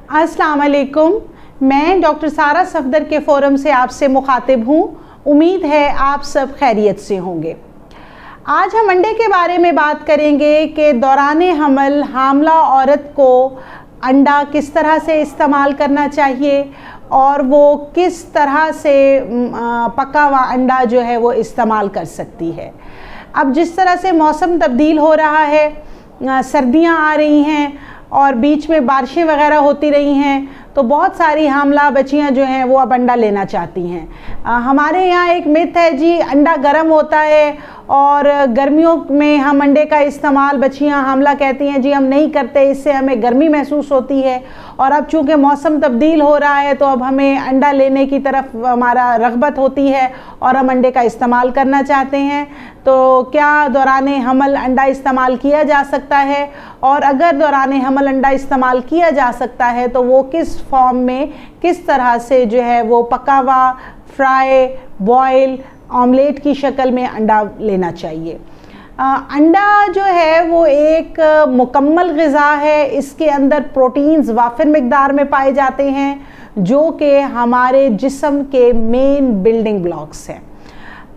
अस्सलाम वालेकुम। मैं डॉक्टर सारा सफदर के फ़ोरम से आपसे मुखातिब हूँ। उम्मीद है आप सब खैरियत से होंगे। आज हम अंडे के बारे में बात करेंगे कि दौराने हमल हामला औरत को अंडा किस तरह से इस्तेमाल करना चाहिए और वो किस तरह से पका हुआ अंडा जो है वो इस्तेमाल कर सकती है। अब जिस तरह से मौसम तब्दील हो रहा है, सर्दियाँ आ रही हैं और बीच में बारिशें वगैरह होती रही हैं, तो बहुत सारी हामला बच्चियां जो हैं वो अब अंडा लेना चाहती हैं। हमारे यहाँ एक मिथ है जी, अंडा गर्म होता है और गर्मियों में हम अंडे का इस्तेमाल, बच्चियां हामला कहती हैं जी हम नहीं करते, इससे हमें गर्मी महसूस होती है। और अब चूँकि मौसम तब्दील हो रहा है तो अब हमें अंडा लेने की तरफ हमारा रग़बत होती है और हम अंडे का इस्तेमाल करना चाहते हैं। तो क्या दौराने हमल अंडा इस्तेमाल किया जा सकता है, और अगर दौराने हमल अंडा इस्तेमाल किया जा सकता है तो वो किस फॉर्म में, किस तरह से जो है वो पका हुआ, फ्राई, बॉयल, ऑमलेट की शक्ल में अंडा लेना चाहिए। अंडा जो है वो एक मुकम्मल ग़िज़ा है। इसके अंदर प्रोटीन्स वाफिर मिक़दार में पाए जाते हैं जो कि हमारे जिस्म के मेन बिल्डिंग ब्लॉक्स हैं।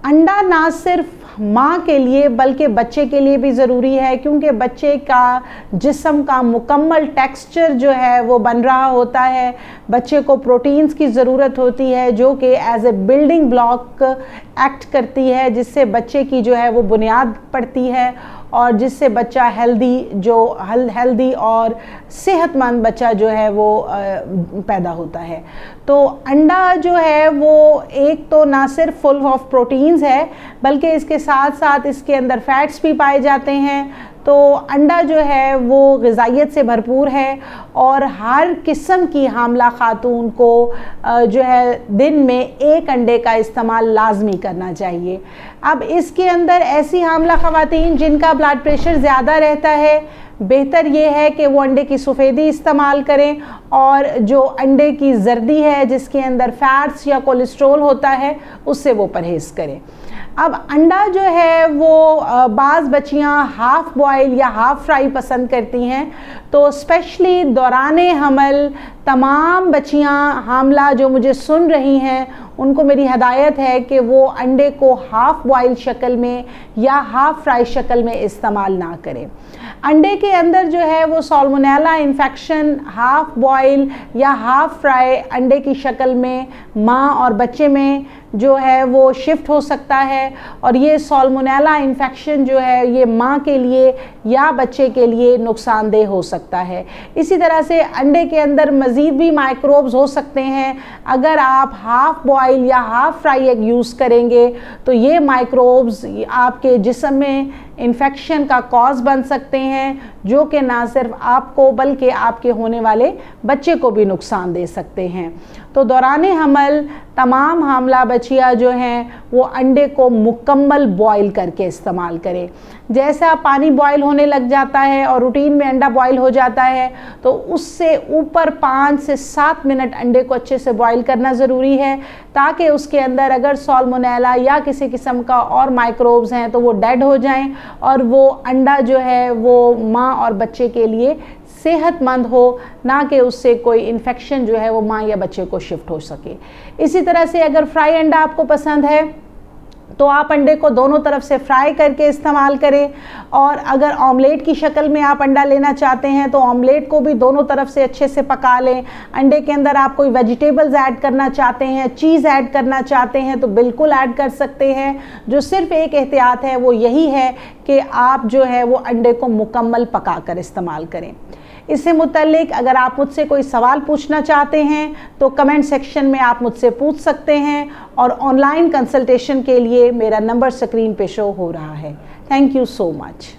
अंडा ना सिर्फ माँ के लिए बल्कि बच्चे के लिए भी ज़रूरी है, क्योंकि बच्चे का जिस्म का मुकम्मल टेक्सचर जो है वो बन रहा होता है। बच्चे को प्रोटीन्स की ज़रूरत होती है जो कि as a building block act करती है, जिससे बच्चे की जो है वो बुनियाद पड़ती है और जिससे बच्चा हेल्दी और सेहतमंद बच्चा जो है वो पैदा होता है। तो अंडा जो है वो एक तो ना सिर्फ फुल ऑफ प्रोटीन्स है बल्कि इसके साथ साथ इसके अंदर फैट्स भी पाए जाते हैं। तो अंडा जो है वो ग़िज़ाइयत से भरपूर है और हर किस्म की हामला ख़ातून को जो है दिन में एक अंडे का इस्तेमाल लाजमी करना चाहिए। अब इसके अंदर ऐसी हामला ख़वातीन जिनका ब्लड प्रेशर ज़्यादा रहता है, बेहतर ये है कि वो अंडे की सफ़ेदी इस्तेमाल करें और जो अंडे की जर्दी है जिसके अंदर फैट्स या कोलेस्ट्रॉल होता है उससे वो परहेज़ करें। अब अंडा जो है वो बाज़ बच्चियां हाफ़ बॉयल या हाफ़ फ्राई पसंद करती हैं, तो स्पेशली दौराने हमल तमाम बच्चियां हामला जो मुझे सुन रही हैं उनको मेरी हदायत है कि वो अंडे को हाफ़ बॉयल शक्ल में या हाफ़ फ्राई शक्ल में इस्तेमाल ना करें। अंडे के अंदर जो है वो साल्मोनेला इन्फेक्शन हाफ़ बॉयल या हाफ़ फ्राई अंडे की शक्ल में माँ और बच्चे में जो है वो शिफ्ट हो सकता है, और ये साल्मोनेला इन्फेक्शन जो है ये माँ के लिए या बच्चे के लिए नुकसानदेह हो सकता है। इसी तरह से अंडे के अंदर मज़ीद भी माइक्रोब्स हो सकते हैं। अगर आप हाफ़ बॉयल या हाफ़ फ्राई एग यूज़ करेंगे तो ये माइक्रोब्स आपके जिस्म में इन्फेक्शन का कॉज बन सकते हैं, जो कि ना सिर्फ आपको बल्कि आपके होने वाले बच्चे को भी नुकसान दे सकते हैं। तो दौराने हमल तमाम हामला बच्चियाँ जो हैं वो अंडे को मुकम्मल बॉयल करके इस्तेमाल करें। जैसा पानी बॉयल होने लग जाता है और रूटीन में अंडा बॉयल हो जाता है तो उससे ऊपर 5 से 7 मिनट अंडे को अच्छे से बॉयल करना ज़रूरी है, ताकि उसके अंदर अगर साल्मोनेला या किसी किस्म का और माइक्रोब्स हैं तो वो डेड हो जाएं और वो अंडा जो है वो माँ और बच्चे के लिए सेहतमंद हो, ना कि उससे कोई इन्फेक्शन जो है वो माँ या बच्चे को शिफ्ट हो सके। इसी तरह से अगर फ्राई अंडा आपको पसंद है तो आप अंडे को दोनों तरफ से फ्राई करके इस्तेमाल करें, और अगर ऑमलेट की शक्ल में आप अंडा लेना चाहते हैं तो ऑमलेट को भी दोनों तरफ से अच्छे से पका लें। अंडे के अंदर आप कोई वेजिटेबल्स ऐड करना चाहते हैं, चीज़ ऐड करना चाहते हैं तो बिल्कुल ऐड कर सकते हैं। जो सिर्फ एक एहतियात है वो यही है कि आप जो है वो अंडे को मुकम्मल पका कर इस्तेमाल करें। इससे मुतल्लिक अगर आप मुझसे कोई सवाल पूछना चाहते हैं तो कमेंट सेक्शन में आप मुझसे पूछ सकते हैं, और ऑनलाइन कंसल्टेशन के लिए मेरा नंबर स्क्रीन पे शो हो रहा है। Thank you so much.